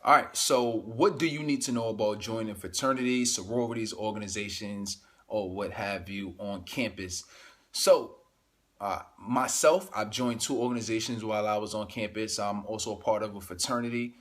All right, so what do you need to know about joining fraternities, sororities, organizations, or what have you on campus? So, myself, I've joined two organizations while I was on campus. I'm also a part of a fraternity,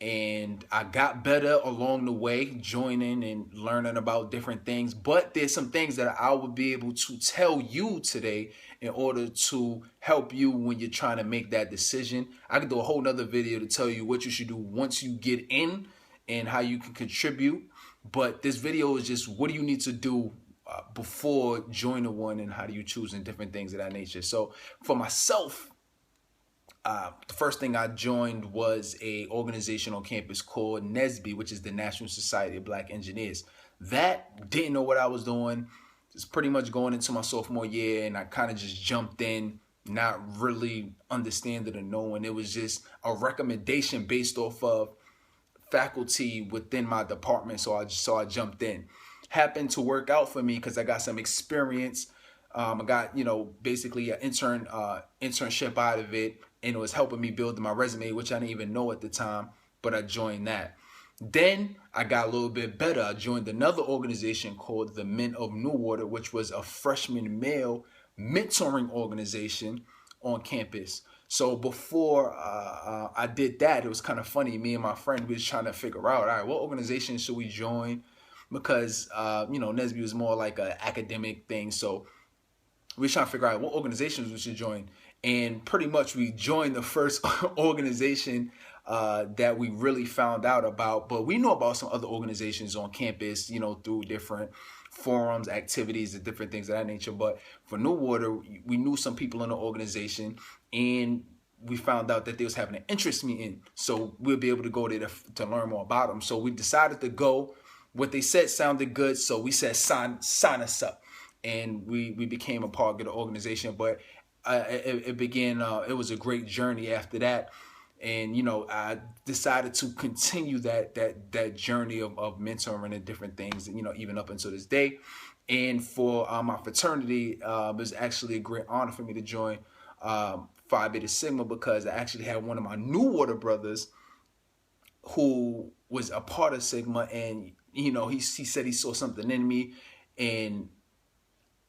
and I got better along the way, joining and learning about different things. But there's some things that I will be able to tell you today in order to help you when you're trying to make that decision. I could do a whole nother video to tell you what you should do once you get in and how you can contribute. But this video is just what do you need to do before joining one, and how do you choose, and different things of that nature. So for myself, the first thing I joined was a organization on campus called NSBE, which is the National Society of Black Engineers. That didn't know what I was doing. It's pretty much going into my sophomore year, and I kind of just jumped in, not really understanding or knowing. It was just a recommendation based off of faculty within my department, so I jumped in. Happened to work out for me because I got some experience. I got basically an internship out of it, and it was helping me build my resume, which I didn't even know at the time, but I joined that. Then I got a little bit better. I joined another organization called the Men of Newater, which was a freshman male mentoring organization on campus. So before I did that, it was kind of funny. Me and my friend, we was trying to figure out, all right, what organization should we join? Because NSBE was more like an academic thing. So we were trying to figure out what organizations we should join. And pretty much we joined the first organization that we really found out about. But we know about some other organizations on campus, through different forums, activities, and different things of that nature. But for Newater, we knew some people in the organization, and we found out that they was having an interest meeting. So we'll be able to go there to learn more about them. So we decided to go. What they said sounded good, so we said sign us up, and we became a part of the organization. But it began. It was a great journey after that, and I decided to continue that journey of mentoring and different things, even up until this day. And for my fraternity, it was actually a great honor for me to join Phi Beta Sigma, because I actually had one of my Newater brothers who was a part of Sigma, and he said he saw something in me, and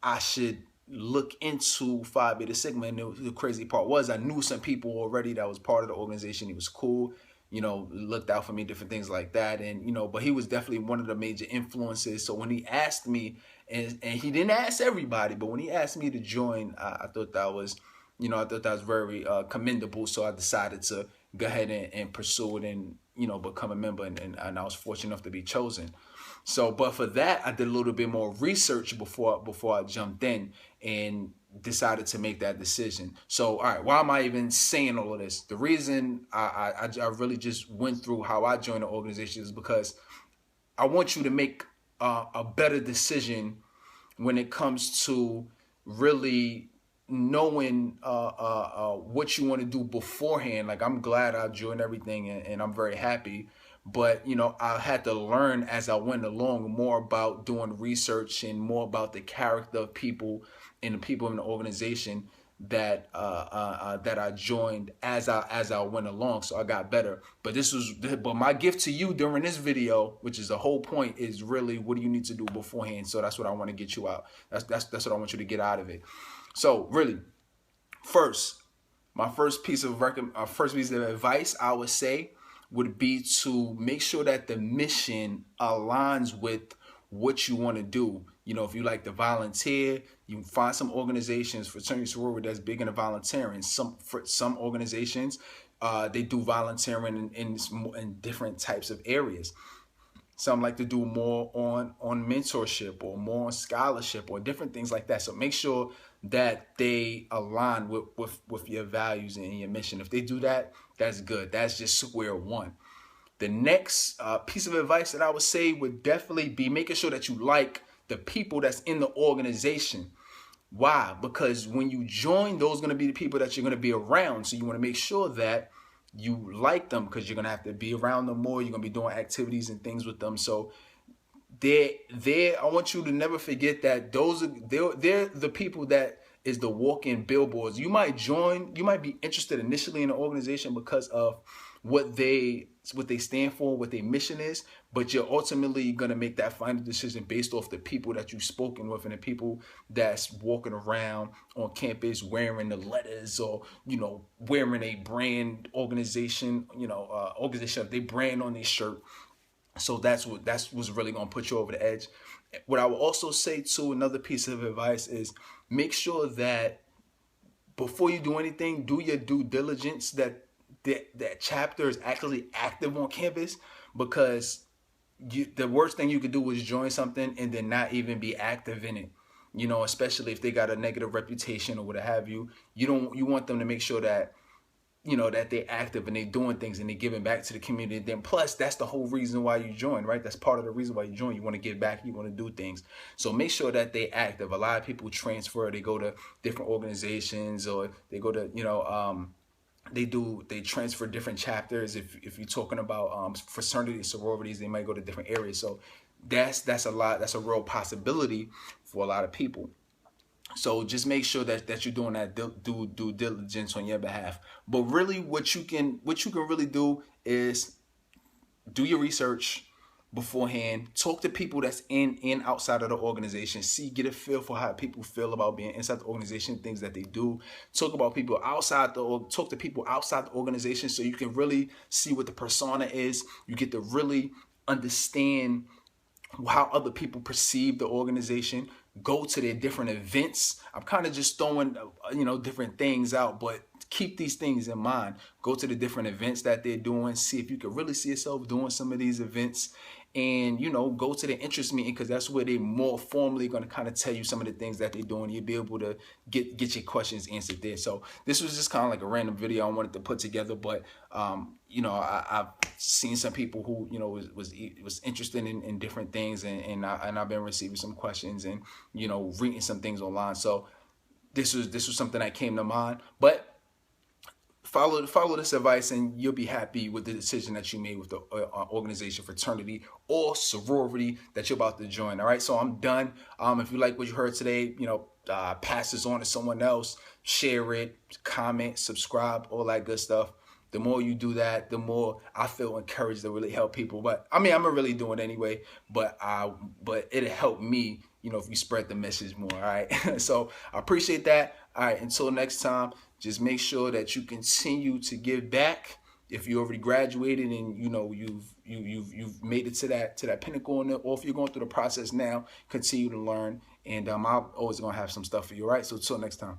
I should look into Phi Beta Sigma. And the crazy part was I knew some people already that was part of the organization. He was cool, looked out for me, different things like that. And but he was definitely one of the major influences. So when he asked me, and he didn't ask everybody, but when he asked me to join, I thought that was very commendable. So I decided to go ahead and pursue it, and become a member, and I was fortunate enough to be chosen. So, but for that, I did a little bit more research before I jumped in and decided to make that decision. So, all right, why am I even saying all of this? The reason I really just went through how I joined the organization is because I want you to make a better decision when it comes to really knowing what you want to do beforehand. Like, I'm glad I joined everything, and I'm very happy. But I had to learn as I went along more about doing research, and more about the character of people and the people in the organization that I joined as I went along. So I got better. But my gift to you during this video, which is the whole point, is really what do you need to do beforehand. So that's what I want to get you out. That's what I want you to get out of it. So really, my first piece of advice I would say would be to make sure that the mission aligns with what you want to do. If you like to volunteer, you can find some organizations, fraternity sorority, that's big into volunteering. Some organizations, they do volunteering in different types of areas. Some like to do more on mentorship, or more on scholarship, or different things like that. So make sure that they align with your values and your mission. If they do that, that's good. That's just square one. The next piece of advice that I would say would definitely be making sure that you like the people that's in the organization. Why? Because when you join, those are going to be the people that you're going to be around. So you want to make sure that you like them, because you're going to have to be around them more. You're going to be doing activities and things with them. So I want you to never forget that they're the people that is the walk-in billboards. You might be interested initially in an organization because of what they what they stand for, what their mission is, but you're ultimately going to make that final decision based off the people that you've spoken with and the people that's walking around on campus wearing the letters, or, you know, wearing a brand organization, organization of their brand on their shirt. So that's what's really going to put you over the edge. What I will also say too, another piece of advice is make sure that before you do anything, do your due diligence that chapter is actually active on campus, because the worst thing you could do is join something and then not even be active in it. Especially if they got a negative reputation or what have you. You want them to make sure that that they're active and they're doing things and they're giving back to the community. Then plus, that's the whole reason why you join, right? That's part of the reason why you join. You want to give back, you want to do things. So make sure that they're active. A lot of people transfer, they go to different organizations, or they go to, they transfer different chapters. If you're talking about fraternity, sororities, they might go to different areas. So that's a real possibility for a lot of people. So just make sure that you're doing that due diligence on your behalf. But really, what you can really do is do your research beforehand. Talk to people that's in and outside of the organization. Get a feel for how people feel about being inside the organization, things that they do. Talk to people outside the organization, so you can really see what the persona is. You get to really understand how other people perceive the organization. Go to their different events. I'm kind of just throwing different things out, but keep these things in mind. Go to the different events that they're doing. See if you can really see yourself doing some of these events. And go to the interest meeting, because that's where they're more formally going to kind of tell you some of the things that they're doing. You'll be able to get your questions answered there. So this was just kind of like a random video I wanted to put together, but I've seen some people who was interested in different things, and I've been receiving some questions and reading some things online. So this was something that came to mind. But follow this advice, and you'll be happy with the decision that you made with the organization, fraternity, or sorority that you're about to join. All right, so I'm done. If you like what you heard today, pass this on to someone else, share it, comment, subscribe, all that good stuff. The more you do that, the more I feel encouraged to really help people. But I mean, I'm gonna really do it anyway. But it'll help me, if you spread the message more. All right. So I appreciate that. All right. Until next time, just make sure that you continue to give back. If you already graduated and you've made it to that pinnacle, or if you're going through the process now, continue to learn. And I'm always gonna have some stuff for you. All right. So until next time.